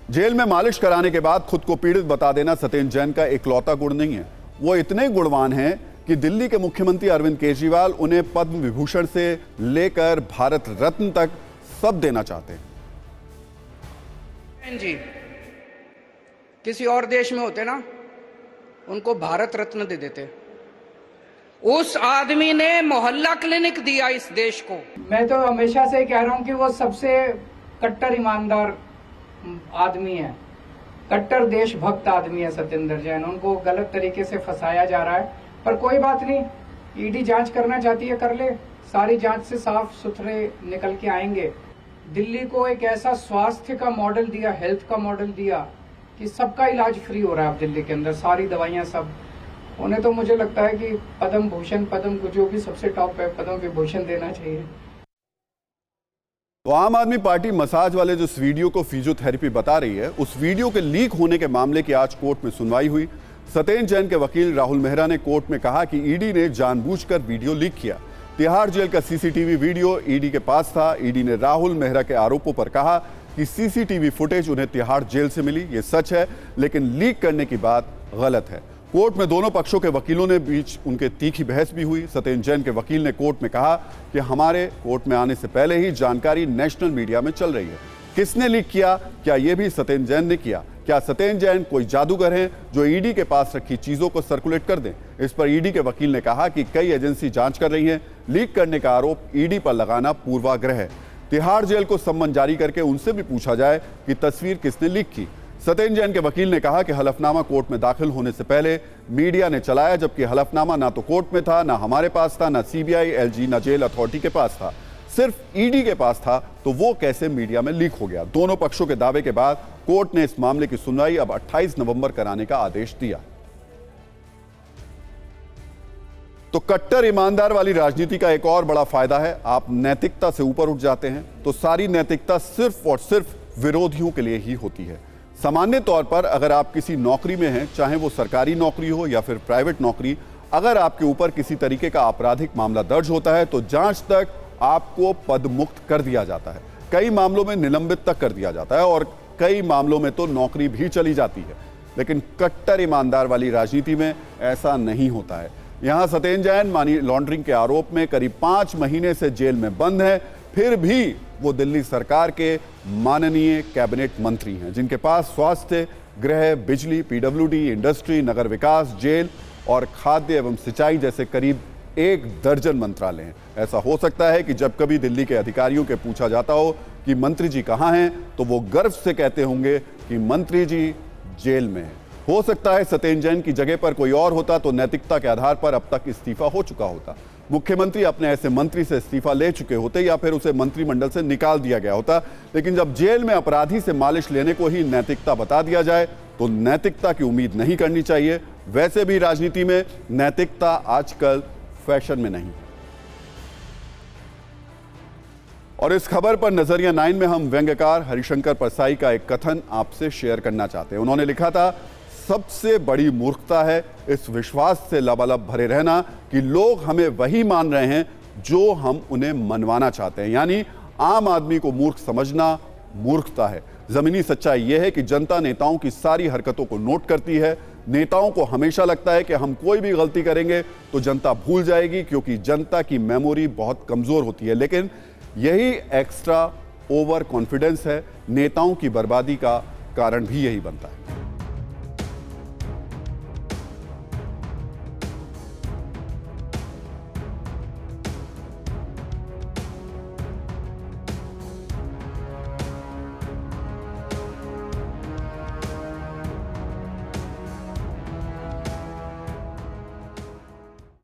Jail में मालिश कराने के बाद खुद को पीड़ित बता देना सत्येंद्र जैन का इकलौता गुण नहीं है। वो इतने गुणवान हैं कि दिल्ली के मुख्यमंत्री अरविंद केजरीवाल उन्हें पद्म विभूषण से लेकर भारत रत्न तक सब देना चाहते हैं। जी किसी और देश में होते ना, उनको भारत रत्न दे देते। उस आदमी ने मोहल्ला क्लिनिक दिया इस देश को। मैं तो हमेशा से कह रहा हूं कि वो सबसे कट्टर ईमानदार आदमी है, कट्टर देशभक्त आदमी है सत्येंद्र जैन। उनको गलत तरीके से फंसाया जा रहा है, पर कोई बात नहीं, ईडी जांच करना चाहती है कर ले, सारी जांच से साफ सुथरे निकल के आएंगे। दिल्ली को एक ऐसा स्वास्थ्य का मॉडल दिया, हेल्थ का मॉडल दिया कि सबका इलाज फ्री हो रहा है अब दिल्ली के अंदर, सारी दवाइयां सब। उन्हें तो मुझे लगता है कि पद्म भूषण, पद्म को जो भी सबसे टॉप है, पद्म विभूषण देना चाहिए। तो आम आदमी पार्टी मसाज वाले जो इस वीडियो को फिजियोथेरेपी बता रही है, उस वीडियो के लीक होने के मामले की आज कोर्ट में सुनवाई हुई। सत्येंद्र जैन के वकील राहुल मेहरा ने कोर्ट में कहा कि ईडी ने जानबूझकर वीडियो लीक किया। तिहाड़ जेल का सीसीटीवी वीडियो ईडी के पास था। ईडी ने राहुल मेहरा के आरोपों पर कहा कि सीसीटीवी फुटेज उन्हें तिहाड़ जेल से मिली, ये सच है, लेकिन लीक करने की बात गलत है। कोर्ट में दोनों पक्षों के वकीलों ने बीच उनके तीखी बहस भी हुई। सत्येंद्र जैन के वकील ने कोर्ट में कहा कि हमारे कोर्ट में आने से पहले ही जानकारी नेशनल मीडिया में चल रही है। किसने लीक किया? क्या यह भी सत्येंद्र जैन ने किया? क्या सत्येंद्र जैन कोई जादूगर हैं जो ईडी के पास रखी चीजों को सर्कुलेट कर दें? इस पर ईडी के वकील ने कहा कि कई एजेंसी जांच कर रही हैं, लीक करने का आरोप ईडी पर लगाना पूर्वाग्रह है। तिहाड़ जेल को सम्मन जारी करके उनसे भी पूछा जाए कि तस्वीर किसने लीक की। सत्येंद्र जैन के वकील ने कहा कि हलफनामा कोर्ट में दाखिल होने से पहले मीडिया ने चलाया, जबकि हलफनामा ना तो कोर्ट में था, ना हमारे पास था, ना सीबीआई, एलजी, ना जेल अथॉरिटी के पास था, सिर्फ ईडी के पास था। तो वो कैसे मीडिया में लीक हो गया? दोनों पक्षों के दावे के बाद कोर्ट ने इस मामले की सुनवाई अब 28 नवंबर कराने का आदेश दिया। तो कट्टर ईमानदार वाली राजनीति का एक और बड़ा फायदा है, आप नैतिकता से ऊपर उठ जाते हैं तो सारी नैतिकता सिर्फ और सिर्फ विरोधियों के लिए ही होती है। सामान्य तौर पर अगर आप किसी नौकरी में हैं, चाहे वो सरकारी नौकरी हो या फिर प्राइवेट नौकरी, अगर आपके ऊपर किसी तरीके का आपराधिक मामला दर्ज होता है तो जांच तक आपको पदमुक्त कर दिया जाता है, कई मामलों में निलंबित तक कर दिया जाता है और कई मामलों में तो नौकरी भी चली जाती है। लेकिन कट्टर ईमानदार वाली राजनीति में ऐसा नहीं होता है। यहां सत्येंद्र जैन मनी लॉन्ड्रिंग के आरोप में करीब 5 महीने से जेल में बंद है, फिर भी वो दिल्ली सरकार के माननीय कैबिनेट मंत्री हैं, जिनके पास स्वास्थ्य, गृह, बिजली, पीडब्ल्यूडी, इंडस्ट्री, नगर विकास, जेल और खाद्य एवं सिंचाई जैसे करीब 1 दर्जन मंत्रालय हैं। ऐसा हो सकता है कि जब कभी दिल्ली के अधिकारियों के पूछा जाता हो कि मंत्री जी कहां हैं, तो वो गर्व से कहते होंगे कि मंत्री जी जेल में हैं। हो सकता है सत्येंद्र जैन की जगह पर कोई और होता तो नैतिकता के आधार पर अब तक इस्तीफा हो चुका होता, मुख्यमंत्री अपने ऐसे मंत्री से इस्तीफा ले चुके होते या फिर उसे मंत्रिमंडल से निकाल दिया गया होता। लेकिन जब जेल में अपराधी से मालिश लेने को ही नैतिकता बता दिया जाए तो नैतिकता की उम्मीद नहीं करनी चाहिए। वैसे भी राजनीति में नैतिकता आजकल फैशन में नहीं। और इस खबर पर नजरिया 9 में हम व्यंग्यकार हरिशंकर परसाई का एक कथन आपसे शेयर करना चाहते हैं। उन्होंने लिखा था, सबसे बड़ी मूर्खता है इस विश्वास से लबालब भरे रहना कि लोग हमें वही मान रहे हैं जो हम उन्हें मनवाना चाहते हैं। यानी आम आदमी को मूर्ख समझना मूर्खता है। जमीनी सच्चाई यह है कि जनता नेताओं की सारी हरकतों को नोट करती है। नेताओं को हमेशा लगता है कि हम कोई भी गलती करेंगे तो जनता भूल जाएगी, क्योंकि जनता की मेमोरी बहुत कमजोर होती है। लेकिन यही एक्स्ट्रा ओवर कॉन्फिडेंस है, नेताओं की बर्बादी का कारण भी यही बनता है।